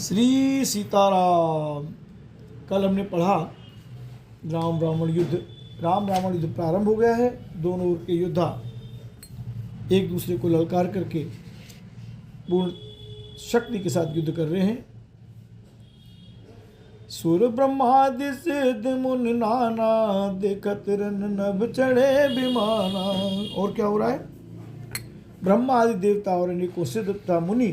श्री सीताराम। कल हमने पढ़ा राम रावण युद्ध प्रारंभ हो गया है। दोनों ओर के योद्धा एक दूसरे को ललकार करके पूर्ण शक्ति के साथ युद्ध कर रहे हैं। सुर ब्रह्मादि सिद्ध मुनि नाना, देखत रन नभ चढ़े विमाना। और क्या हो रहा है? ब्रह्मा आदि देवता और अनेकों सिद्ध तथा मुनि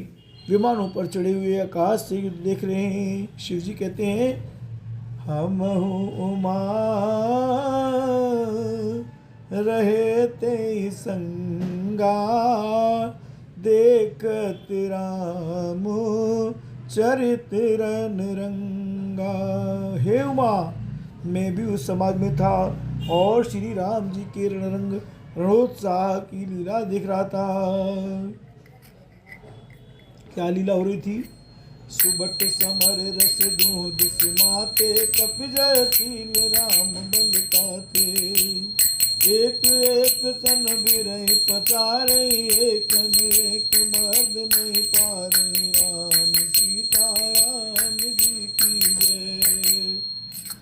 विमानों पर चढ़े हुए आकाश से युद्ध देख रहे हैं। शिव जी कहते हैं, हम उमा रहे ते संगा, देखत राम चरित रन रंगा। हे उमा, मैं भी उस समाज में था और श्री राम जी के रणरंग रणोत्साह की लीला देख रहा था। क्या लीला हो रही थी? सुबट समर रस दूध माते, कप जयशील राम बल काते। एक एक सन बिरही पचारे, एक अनेक मर्द नहीं पारे। राम सीता राम जी की जय।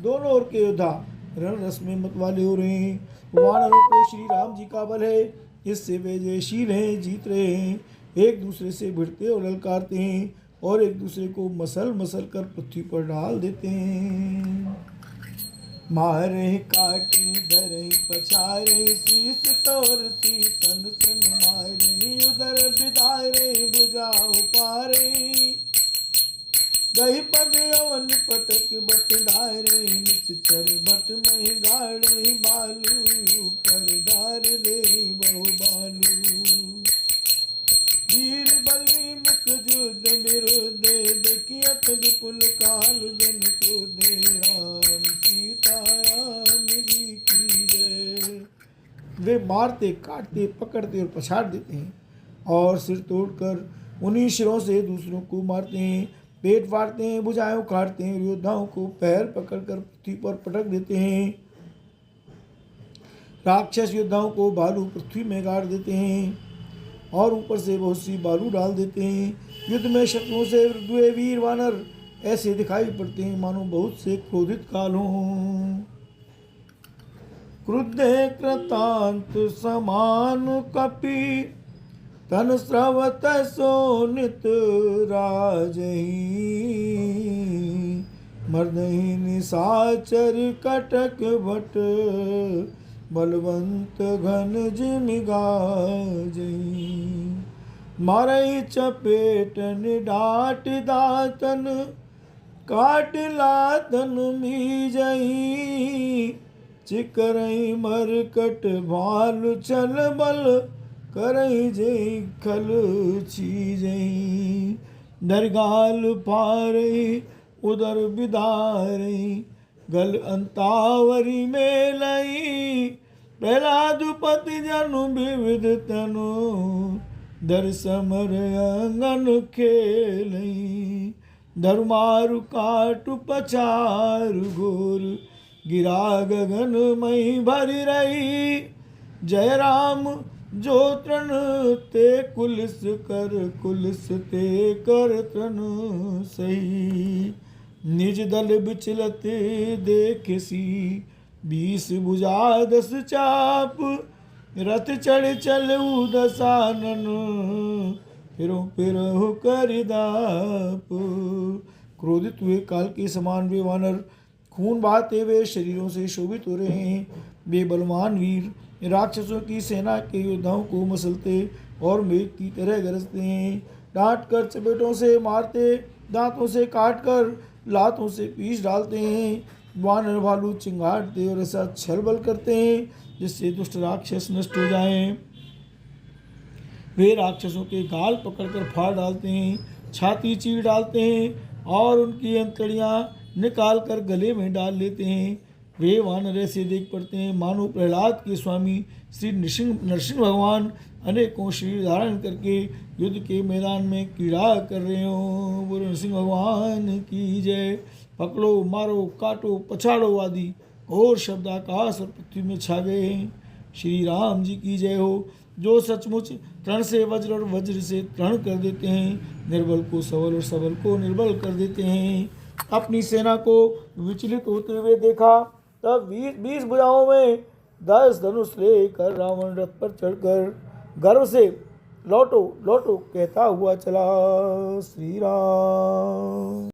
दोनों ओर के योद्धा रण रस में मतवाले हो रहे हैं। वानरों को श्री राम जी का बल है, इससे वे जयशील हैं, जीत रहे हैं। एक दूसरे से भिड़ते और ललकारते हैं और एक दूसरे को मसल मसल कर पृथ्वी पर डाल देते हैं। मारे काटे धरे पछारे, शीस तोर सी सन सन मारे। उधर बिदारे बुझाओ पारे, गही पग यवन पटक बट डारे। निश्चर बट में गाड़े बालू, कर डार दे बहु बालू। वीर बलि मुख युद्ध विरुद्ध, देखियत विपुल काल जन को दे। राम सीता राम जी की जय। वे मारते, काटते, पकड़ते और पछाड़ देते हैं और सिर तोड़कर उन्हीं सिरों से दूसरों को मारते हैं। पेट फाड़ते हैं, भुजाएं उखाड़ते हैं, योद्धाओं को पैर पकड़कर पृथ्वी पर पटक देते हैं। राक्षस योद्धाओं को भालू पृथ्वी में गाड़ देते हैं और ऊपर से बहुत सी बालू डाल देते हैं। युद्ध में शत्रुओं से वृद्धे वीर वानर ऐसे दिखाई पड़ते हैं मानो बहुत से क्रोधित काल हों। क्रुद्धे कृतांत समान कपि, तन स्रवत सोनित राजही। मर्दही निशाचर कटक भट, बलवंत घन जिमि गाजई। मारई चपेट निडाट दातन, काट लातन मीजई। चिकरई मरकट भालु चल बल, करई जई खल चीजई। दरगाल पारई उदर बिदारई, गल अंतावरी में लई। प्रहलाद पति जनु विविध तनु, दर समर अंगन खेलई। धर्मारु काटु पछारु घोर, गिरा गगन मई भरी रही। जय राम जो तृण ते कुलिस कर, कुलिस ते कर तृण सही। निज दल बिचलत देखसी, 20 भुजा 10 चाप। रथ चढ़ चलऊ दसानन, फिरो फिरो करिदाप। क्रोधित हुए काल के समान वे वानर खून बहाते हुए शरीरों से शोभित हो रहे हैं। वे बलवान वीर राक्षसों की सेना के योद्धाओं को मसलते और मेघ की तरह गरजते हैं। डांट कर चपेटों से मारते, दांतों से काट कर लातों से पीस डालते हैं। वानर भालू चिंगाड़ते और ऐसा छल बल करते हैं जिससे दुष्ट राक्षस नष्ट हो जाएं। वे राक्षसों के गाल पकड़कर फाड़ डालते हैं, छाती चीर डालते हैं और उनकी अंतड़ियां निकाल कर गले में डाल लेते हैं। वे वानर ऐसे देख पड़ते हैं मानो प्रहलाद के स्वामी श्री नरसिंह भगवान अनेकों शरीर धारण करके युद्ध के मैदान में क्रीड़ा कर रहे हों। बोलो नरसिंह भगवान की जय। पकड़ो, मारो, काटो, पछाड़ो आदि और शब्द आकाश और पृथ्वी में छा गए हैं। श्री राम जी की जय हो। जो सचमुच तृण से वज्र और वज्र से तृण कर देते हैं, निर्बल को सबल और सबल को निर्बल कर देते हैं। अपनी सेना को विचलित होते हुए देखा, तब 20 भुजाओं में 10 धनुष लेकर रावण रथ पर चढ़कर गर्व से लौटो लौटो कहता हुआ चला। श्री राम।